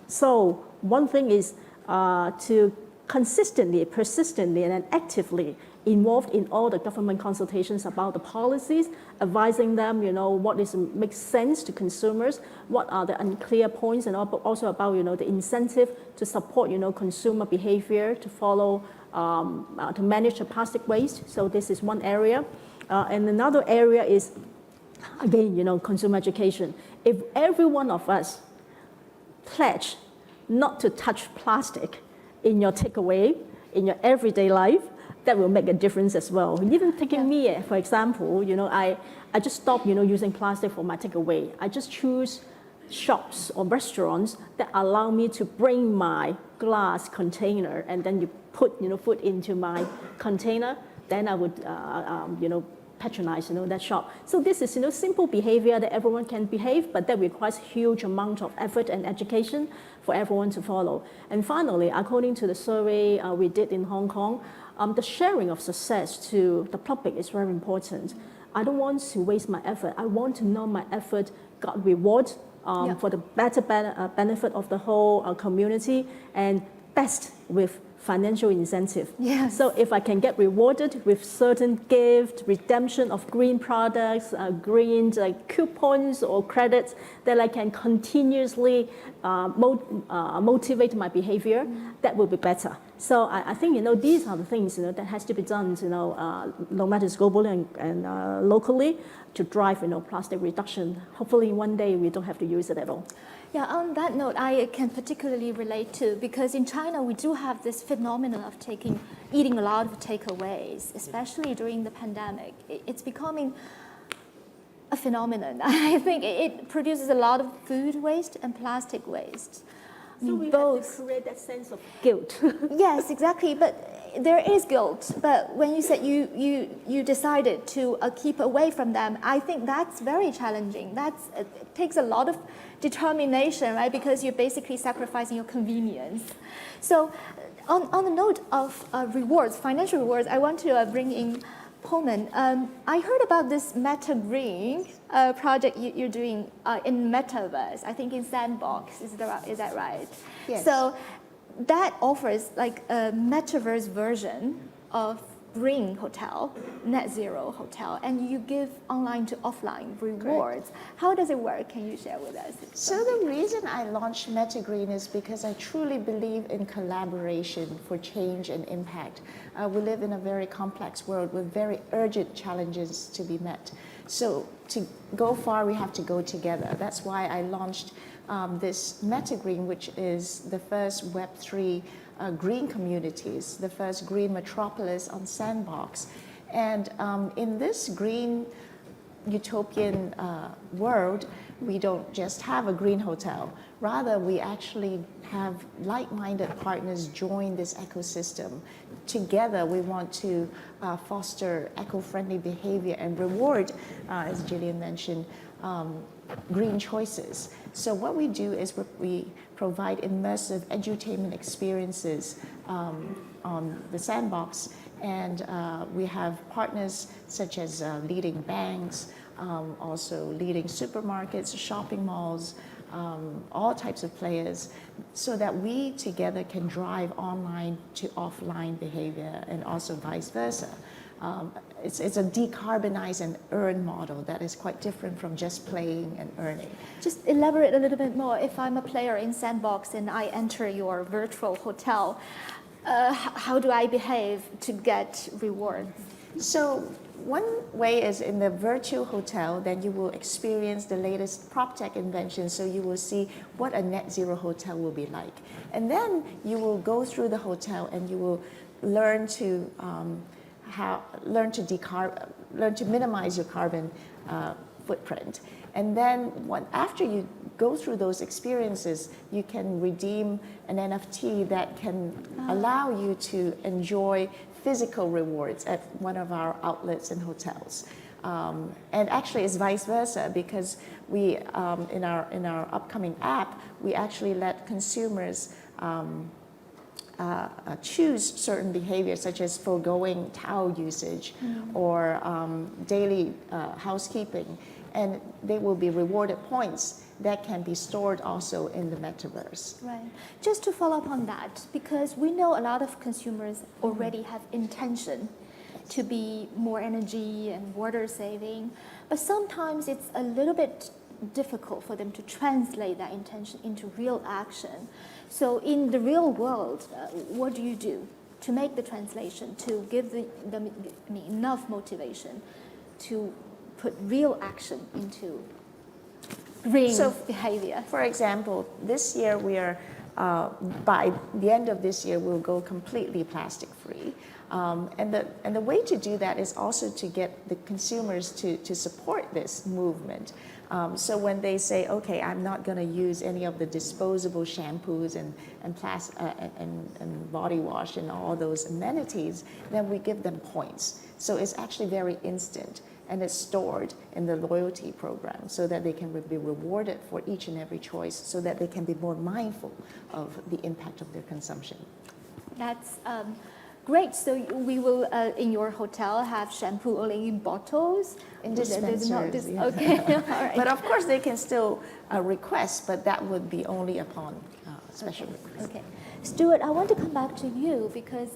So one thing is to consistently, persistently, and actively involved in all the government consultations about the policies, advising them, what makes sense to consumers, what are the unclear points, and also about, the incentive to support, consumer behavior to follow, to manage the plastic waste. So this is one area. And another area is, again, consumer education. If every one of us pledge not to touch plastic in your takeaway, in your everyday life, that will make a difference as well. Even taking me, for example, I just stopped, using plastic for my takeaway. I just choose shops or restaurants that allow me to bring my glass container, and then you put, food into my container. Then I would, patronize, that shop. So this is, simple behavior that everyone can behave, but that requires huge amount of effort and education for everyone to follow. And finally, according to the survey we did in Hong Kong, the sharing of success to the public is very important. I don't want to waste my effort. I want to know my effort got reward Yeah. for the better benefit of the whole community, and best with financial incentive. Yes. So if I can get rewarded with certain gift, redemption of green products, green coupons or credits, that I can continuously motivate my behavior, that will be better. So I think, these are the things, that has to be done, no matter it's globally and locally, to drive, plastic reduction. Hopefully one day we don't have to use it at all. Yeah, on that note, I can particularly relate to, because in China we do have this phenomenon of eating a lot of takeaways, especially during the pandemic. It's becoming a phenomenon. I think it produces a lot of food waste and plastic waste. So we both. have to create that sense of guilt. Yes, exactly. But there is guilt. But when you said you decided to keep away from them, I think that's very challenging. It takes a lot of determination, right? Because you're basically sacrificing your convenience. So on the note of rewards, financial rewards, I want to bring in Pullman. I heard about this Meta Green project you're doing in Metaverse, I think in Sandbox, is that right? Yes. So that offers like a Metaverse version of green hotel, net zero hotel, and you give online to offline rewards. Correct. How does it work? Can you share with us? So the reason I launched Meta Green is because I truly believe in collaboration for change and impact. We live in a very complex world with very urgent challenges to be met. So to go far, we have to go together. That's why I launched this Meta Green, which is the first Web3 green communities, the first green metropolis on Sandbox. And in this green utopian world, we don't just have a green hotel. Rather, we actually have like-minded partners join this ecosystem. Together, we want to foster eco-friendly behavior and reward, as Gillian mentioned, green choices. So what we do is we provide immersive edutainment experiences on the Sandbox, and we have partners such as leading banks, also leading supermarkets, shopping malls, all types of players, so that we together can drive online to offline behavior and also vice versa. It's a decarbonize and earn model that is quite different from just playing and earning. Just elaborate a little bit more. If I'm a player in Sandbox and I enter your virtual hotel, how do I behave to get rewards? So one way is in the virtual hotel, then you will experience the latest prop tech inventions, so you will see what a net zero hotel will be like. And then you will go through the hotel and you will learn to learn to minimize your carbon footprint. And then after you go through those experiences, you can redeem an NFT that can allow you to enjoy physical rewards at one of our outlets and hotels. And actually it's vice versa, because we, in our upcoming app, we actually let consumers choose certain behaviors, such as foregoing towel usage or daily housekeeping, and they will be rewarded points that can be stored also in the metaverse. Right. Just to follow up on that, because we know a lot of consumers already have intention to be more energy and water saving, but sometimes it's a little bit difficult for them to translate that intention into real action. So in the real world, what do you do to make the translation, to give them enough motivation to put real action into green behavior? For example, this year we are, by the end of this year, we'll go completely plastic free. And the way to do that is also to get the consumers to support this movement. So when they say, okay, I'm not going to use any of the disposable shampoos and body wash and all those amenities, then we give them points. So it's actually very instant, and it's stored in the loyalty program so that they can be rewarded for each and every choice, so that they can be more mindful of the impact of their consumption. That's Great. So we will, in your hotel, have shampoo only in bottles? In There's not dispensers, yeah. Okay, all right. But of course, they can still request, but that would be only upon special request. Okay. Stuart, I want to come back to you because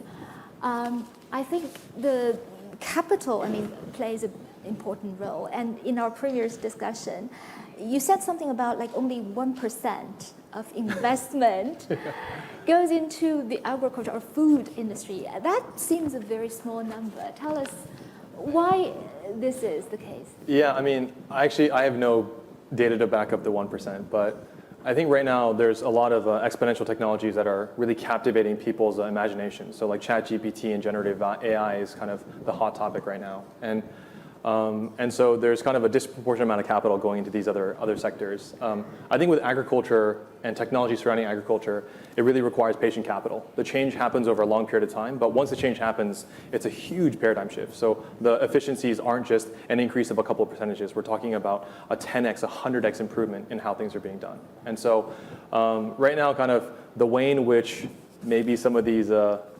I think the capital, plays an important role. And in our previous discussion, you said something about like only 1% of investment goes into the agriculture or food industry. That seems a very small number. Tell us why this is the case. Yeah, I have no data to back up the 1%, but I think right now there's a lot of exponential technologies that are really captivating people's imagination. So like ChatGPT and generative AI is kind of the hot topic right now. And so there's kind of a disproportionate amount of capital going into these other sectors. I think with agriculture and technology surrounding agriculture, it really requires patient capital. The change happens over a long period of time, but once the change happens, it's a huge paradigm shift. So the efficiencies aren't just an increase of a couple of percentages. We're talking about a 10x, a 100x improvement in how things are being done. And so right now, kind of the way in which maybe some of these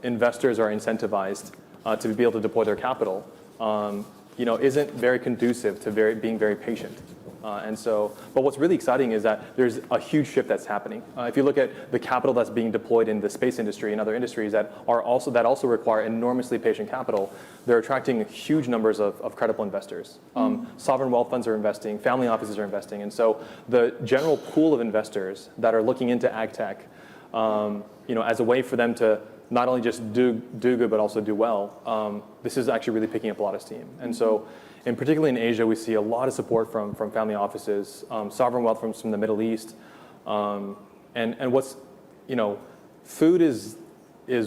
investors are incentivized to be able to deploy their capital isn't very conducive to being very patient. But what's really exciting is that there's a huge shift that's happening. If you look at the capital that's being deployed in the space industry and other industries that also require enormously patient capital, they're attracting huge numbers of credible investors. Sovereign wealth funds are investing, family offices are investing, and so the general pool of investors that are looking into ag tech, as a way for them to not only just do good, but also do well, this is actually really picking up a lot of steam. And so, and particularly in Asia, we see a lot of support from family offices, sovereign wealth funds from the Middle East. And what's, food is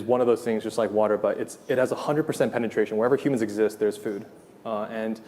one of those things just like water, but it has 100% penetration. Wherever humans exist, there's food. And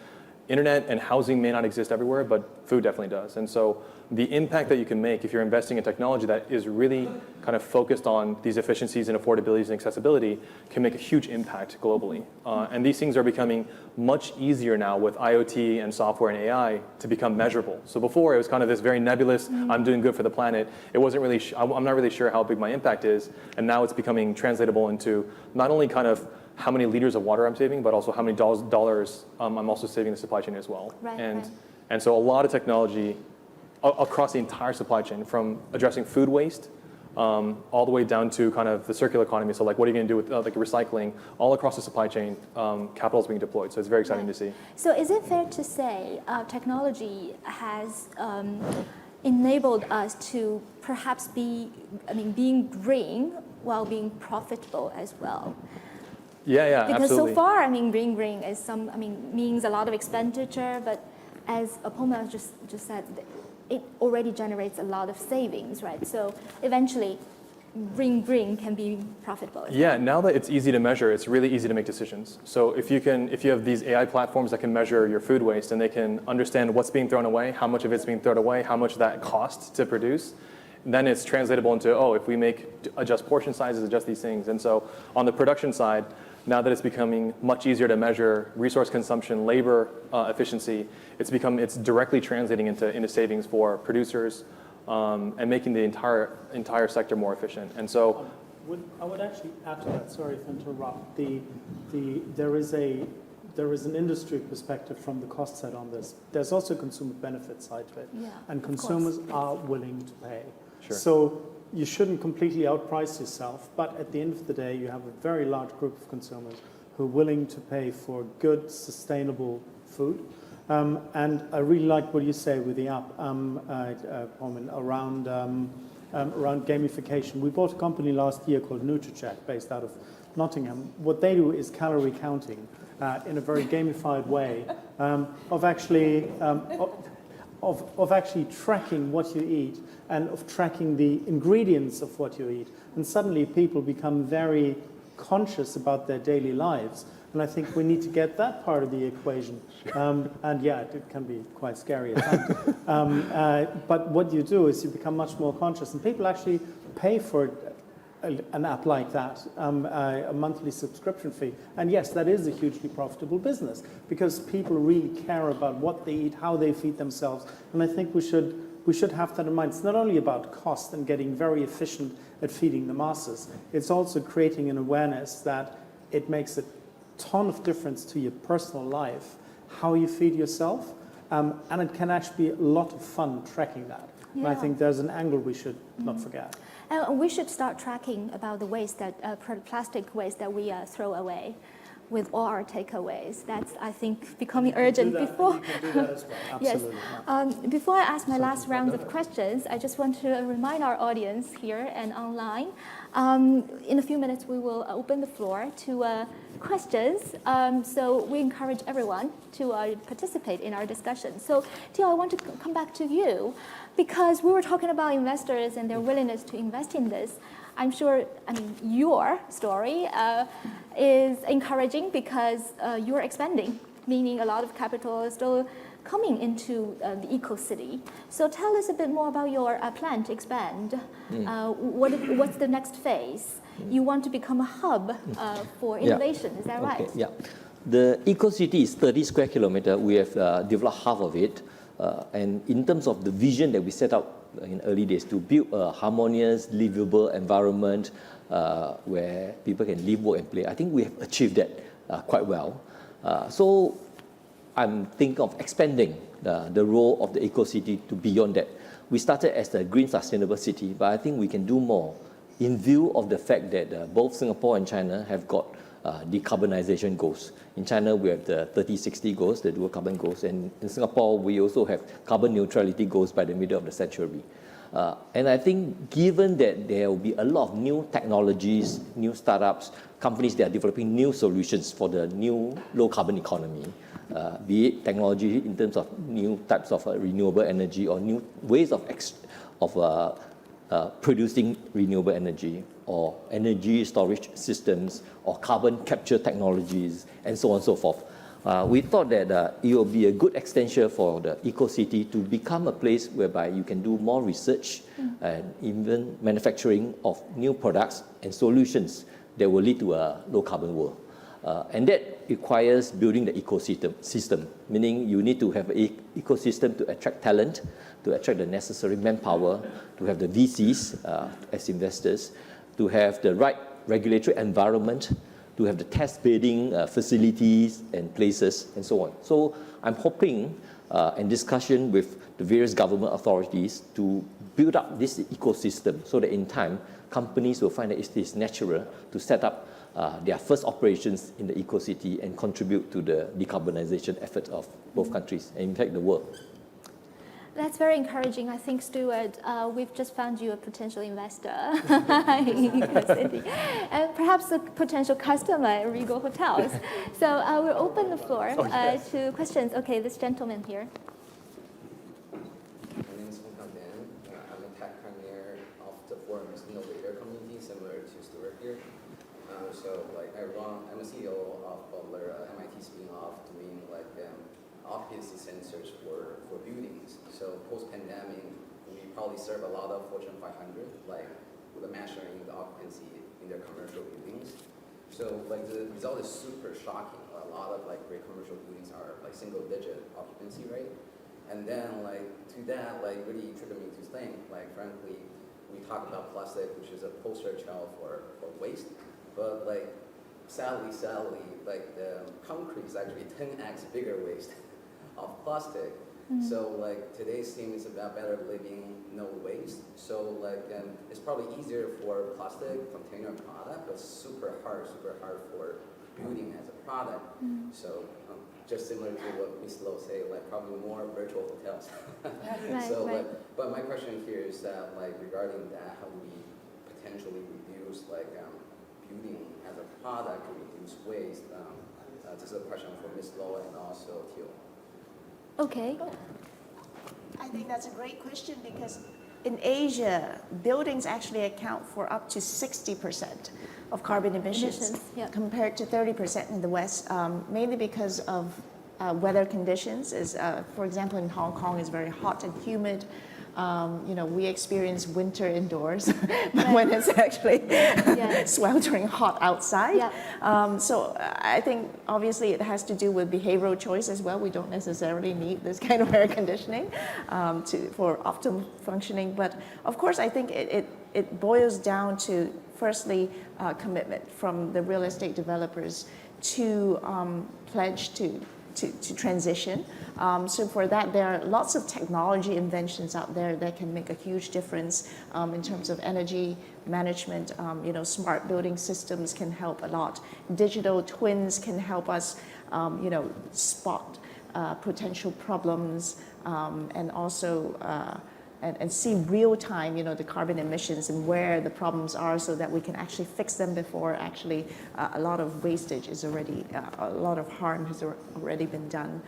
internet and housing may not exist everywhere, but food definitely does. And so the impact that you can make if you're investing in technology that is really kind of focused on these efficiencies and affordabilities and accessibility can make a huge impact globally. And these things are becoming much easier now with IoT and software and AI to become measurable. So before it was kind of this very nebulous, I'm doing good for the planet. It wasn't really, I'm not really sure how big my impact is. And now it's becoming translatable into not only kind of how many liters of water I'm saving, but also how many dollars I'm also saving the supply chain as well. Right. And so a lot of technology across the entire supply chain, from addressing food waste all the way down to kind of the circular economy. So like what are you going to do with like recycling? All across the supply chain, capital is being deployed. So it's very exciting to see. So is it fair to say technology has enabled us to perhaps being green while being profitable as well? Yeah, because absolutely. So far, being green is means a lot of expenditure, but as Apoma just said, it already generates a lot of savings, right? So eventually, being green can be profitable. Yeah, now that it's easy to measure, it's really easy to make decisions. So if you have these AI platforms that can measure your food waste and they can understand what's being thrown away, how much of it's being thrown away, how much that costs to produce, then it's translatable into, if we adjust portion sizes, adjust these things. And so on the production side, now that it's becoming much easier to measure resource consumption, labor efficiency, it's directly translating into savings for producers and making the entire sector more efficient. And so, I would actually add to that. Sorry to interrupt. There is an industry perspective from the cost side on this. There's also a consumer benefit side to it, and consumers are willing to pay. Sure. So you shouldn't completely outprice yourself, but at the end of the day, you have a very large group of consumers who are willing to pay for good, sustainable food. And I really like what you say with the app, Pullman, around gamification. We bought a company last year called NutriCheck, based out of Nottingham. What they do is calorie counting in a very gamified way of actually tracking what you eat and of tracking the ingredients of what you eat. And suddenly people become very conscious about their daily lives. And I think we need to get that part of the equation. And yeah, it can be quite scary at times. But what you do is you become much more conscious. And people actually pay for an app like that, a monthly subscription fee. And yes, that is a hugely profitable business because people really care about what they eat, how they feed themselves. And I think we should have that in mind. It's not only about cost and getting very efficient at feeding the masses. It's also creating an awareness that it makes a ton of difference to your personal life, how you feed yourself, and it can actually be a lot of fun tracking that. And I Yeah. think there's an angle we should not forget. And we should start tracking about the waste that plastic waste that we throw away with all our takeaways. That's, I think, becoming urgent. Before, You can do that as well. Absolutely. yes. Before I ask my last round of questions, I just want to remind our audience here and online. In a few minutes, we will open the floor to questions. So we encourage everyone to participate in our discussion. So, Theo, I want to come back to you because we were talking about investors and their willingness to invest in this. I'm sure, your story is encouraging because you're expanding, meaning a lot of capital is still coming into the eco-city. So tell us a bit more about your plan to expand. What's the next phase? You want to become a hub for innovation, is that right? Okay, yeah. The eco-city is 30 square kilometer. We have developed half of it. And in terms of the vision that we set out in early days to build a harmonious, livable environment where people can live, work, and play, I think we have achieved that quite well. So I'm thinking of expanding the role of the eco-city to beyond that. We started as a green sustainable city, but I think we can do more in view of the fact that both Singapore and China have got decarbonization goals. In China, we have the 30-60 goals, the dual carbon goals, and in Singapore, we also have carbon neutrality goals by the middle of the century. And I think given that there will be a lot of new technologies, new startups, companies that are developing new solutions for the new low carbon economy, be it technology in terms of new types of renewable energy or new ways of producing renewable energy or energy storage systems or carbon capture technologies and so on and so forth. We thought that it will be a good extension for the eco-city to become a place whereby you can do more research and even manufacturing of new products and solutions that will lead to a low carbon world. And that requires building the ecosystem, meaning you need to have an ecosystem to attract talent, to attract the necessary manpower, to have the VCs as investors, to have the right regulatory environment, to have the test bedding facilities and places, and so on. So I'm hoping in discussion with the various government authorities to build up this ecosystem so that in time, companies will find that it is natural to set up their first operations in the eco-city and contribute to the decarbonization efforts of both countries and in fact the world. That's very encouraging. I think, Stuart, we've just found you a potential investor and perhaps a potential customer at Regal Hotels. So we'll open the floor to questions. Okay, this gentleman here. My name is Hong Kong Dan. I'm a tech pioneer of the forum's innovator community, similar to Stuart here. I'm a CEO of Butler, MIT spin-off, doing occupancy sensors for buildings. So post-pandemic, we probably serve a lot of Fortune 500, with measuring the occupancy in their commercial buildings. So the result is super shocking. A lot of great commercial buildings are single-digit occupancy rate. And then to that, really triggered me to think, frankly, we talk about plastic, which is a poster child for waste, but sadly, the concrete is actually 10x bigger waste of plastic. So today's theme is about better living, no waste. So it's probably easier for plastic container product, but super hard for building as a product. So just similar to what Ms. Lowe said, probably more virtual hotels. But my question here is that regarding that, how do we potentially reduce building as a product to reduce waste? This is a question for Ms. Lowe and also Theo. Okay. I think that's a great question because in Asia, buildings actually account for up to 60% of carbon emissions yeah. compared to 30% in the West, mainly because of weather conditions. Is, for example, in Hong Kong, it's very hot and humid. We experience winter indoors when it's actually sweltering hot outside. Yeah. So I think obviously it has to do with behavioral choice as well. We don't necessarily need this kind of air conditioning for optimal functioning. But of course, I think it boils down to, firstly, commitment from the real estate developers to pledge to transition. So for that, there are lots of technology inventions out there that can make a huge difference in terms of energy management. Smart building systems can help a lot. Digital twins can help us, spot potential problems and also and see real time, the carbon emissions and where the problems are, so that we can actually fix them before actually a lot of wastage is already, a lot of harm has already been done.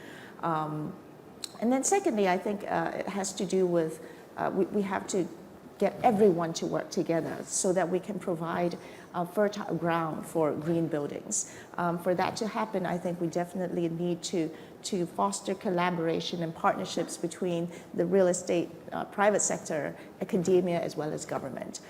And then secondly, I think it has to do with, we have to get everyone to work together so that we can provide fertile ground for green buildings. For that to happen, I think we definitely need to foster collaboration and partnerships between the real estate, private sector, academia, as well as government.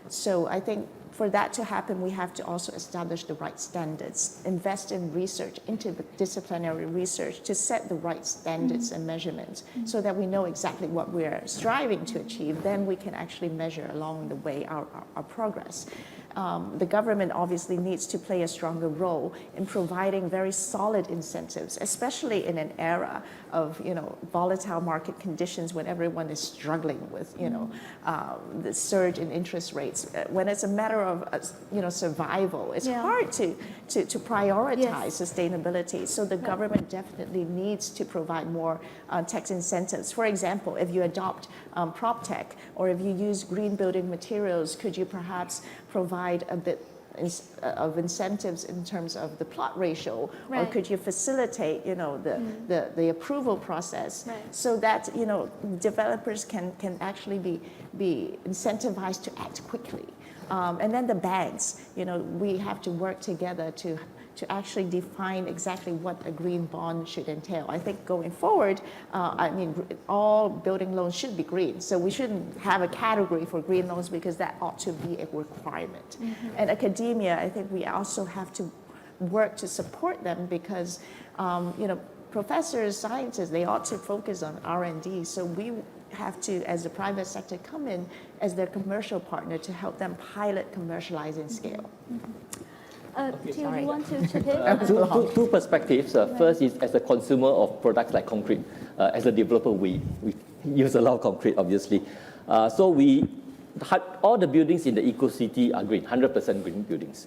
So I think for that to happen, we have to also establish the right standards, invest in research, interdisciplinary research to set the right standards and measurements so that we know exactly what we're striving to achieve. Then we can actually measure along the way our progress. The government obviously needs to play a stronger role in providing very solid incentives, especially in an era of volatile market conditions when everyone is struggling with the surge in interest rates. When it's a matter of survival, it's hard to prioritize sustainability. So the government definitely needs to provide more tax incentives. For example, if you adopt PropTech or if you use green building materials, could you perhaps provide a bit of incentives in terms of the plot ratio, or could you facilitate, the approval process, so that developers can actually be incentivized to act quickly, and then the banks, we have to work together to actually define exactly what a green bond should entail. I think going forward, all building loans should be green. So we shouldn't have a category for green loans because that ought to be a requirement. And academia, I think we also have to work to support them because, professors, scientists, they ought to focus on R&D. So we have to, as the private sector, come in as their commercial partner to help them pilot, commercialize, and scale. Do you want to chip in? Two perspectives. First is as a consumer of products like concrete. As a developer, we use a lot of concrete, obviously. So all the buildings in the eco-city are green, 100% green buildings.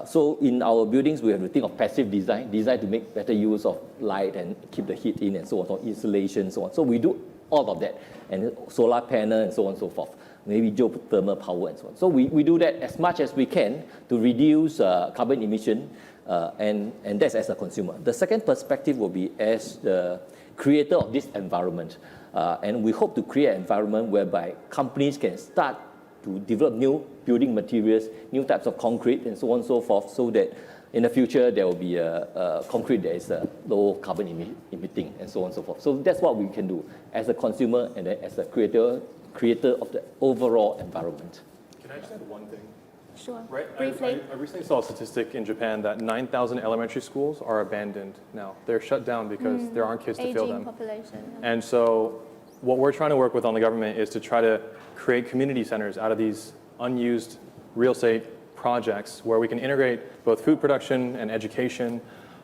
So in our buildings, we have to think of passive design to make better use of light and keep the heat in and so on, so insulation and so on. So we do all of that, and solar panel and so on and so forth. Maybe geothermal power and so on. So we do that as much as we can to reduce carbon emission, and that's as a consumer. The second perspective will be as the creator of this environment. And we hope to create an environment whereby companies can start to develop new building materials, new types of concrete and so on and so forth, so that in the future there will be a concrete that is low carbon emitting and so on and so forth. So that's what we can do as a consumer and then as a creator of the overall environment. Can I just add one thing? Sure. Right. Briefly. I recently saw a statistic in Japan that 9,000 elementary schools are abandoned now. They're shut down because there aren't kids to fill Aging them. population. And so what we're trying to work with on the government is to try to create community centers out of these unused real estate projects where we can integrate both food production and education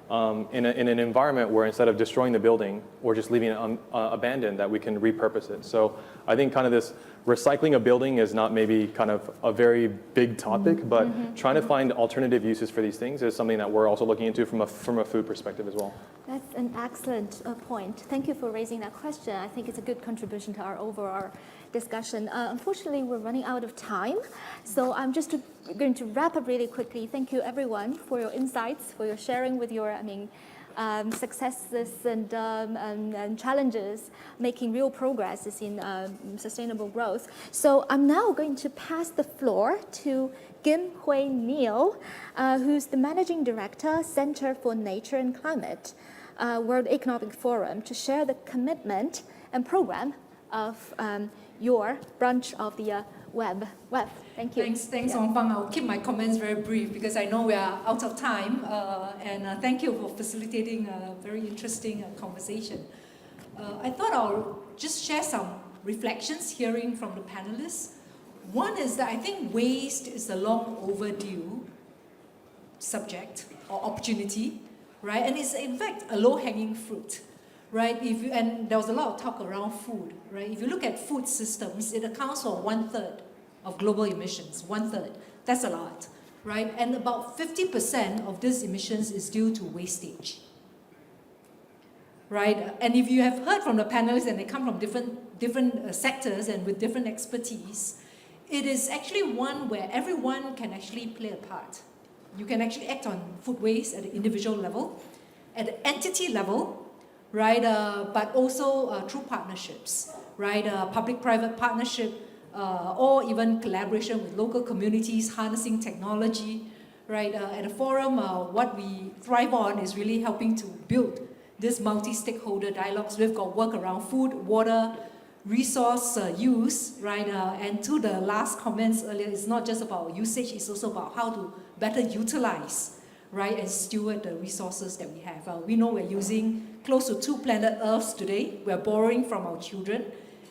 in an environment where instead of destroying the building or just leaving it abandoned, that we can repurpose it. So I think kind of this recycling a building is not maybe kind of a very big topic, but trying to find alternative uses for these things is something that we're also looking into from a food perspective as well. That's an excellent point. Thank you for raising that question. I think it's a good contribution to our overall discussion. Unfortunately, we're running out of time, so I'm just going to wrap up really quickly. Thank you, everyone, for your insights, for your sharing with your, successes and challenges, making real progress in sustainable growth. So I'm now going to pass the floor to Kim Hui Neil, who's the Managing Director, Center for Nature and Climate. World Economic Forum to share the commitment and program of your branch of the web. Thank you. Thanks, Ong Fang. I'll keep my comments very brief because I know we are out of time. And thank you for facilitating a very interesting conversation. I thought I'll just share some reflections hearing from the panelists. One is that I think waste is a long overdue subject or opportunity, right? And it's in fact a low-hanging fruit, right? And there was a lot of talk around food, right? If you look at food systems, it accounts for 1/3 of global emissions, 1/3. That's a lot, right? And about 50% of these emissions is due to wastage, right? And if you have heard from the panelists and they come from different sectors and with different expertise, it is actually one where everyone can actually play a part. You can actually act on food waste at the individual level, at the entity level, right? But also through partnerships, right? Public-private partnership, or even collaboration with local communities, harnessing technology, right? At the forum, what we thrive on is really helping to build this multi-stakeholder dialogues. We've got work around food, water, resource use, right? And to the last comments earlier, it's not just about usage, it's also about how to better utilize, right? And steward the resources that we have. We know we're using close to 2 planet Earths today. We're borrowing from our children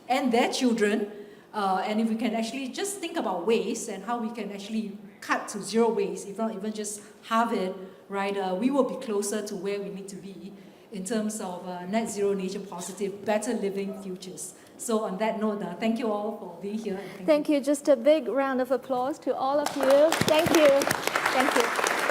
and their children. And if we can actually just think about waste and how we can actually cut to zero waste, if not even just halve it, right? We will be closer to where we need to be in terms of net zero, nature positive, better living futures. So on that note, thank you all for being here. And Thank you. Just a big round of applause to all of you. Thank you. Thank you.